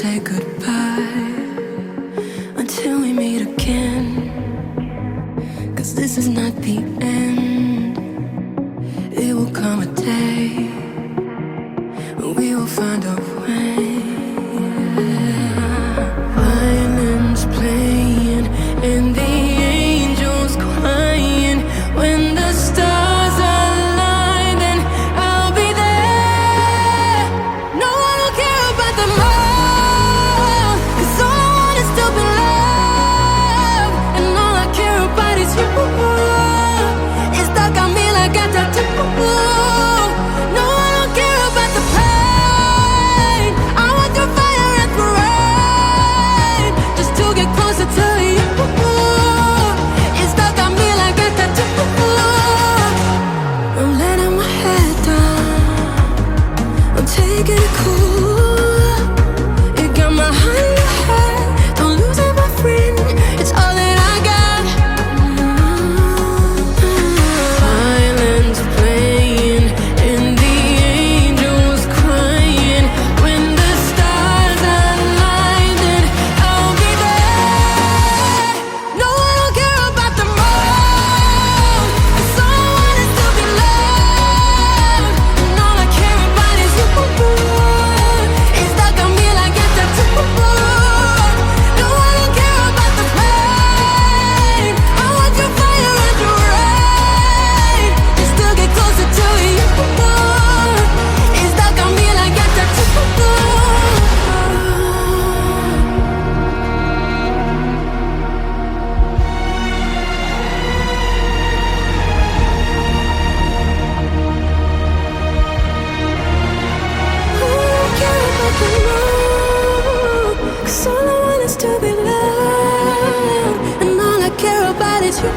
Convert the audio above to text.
say goodbye until we meet again. 'Cause this is not the end. It will come a day when we will find a way. Violins playing and the angels crying. When the stars align, then I'll be there. No one will care about the more, 'cause all I want is to be loved, and all I care about is you. It's stuck on me like a tattoo. No one will care about the pain. I want through fire and through rain, just to get closer to you. It's stuck on me like a tattoo. I'm letting my head down, I'm taking it cool. You got my heart in your head, don't lose it, my friend. It's all that I got. Violins playing and the angels crying. When the stars align, then I'll be there. No one will care about the more, 'cause all I want is to be loved, and all I care about is you. It's stuck on me like a tattoo. No one will care about the pain. I want your fire and your rain, just to get closer to you. It's stuck on me like a tattoo. Cause all I want is to be loved, and all I care about is you.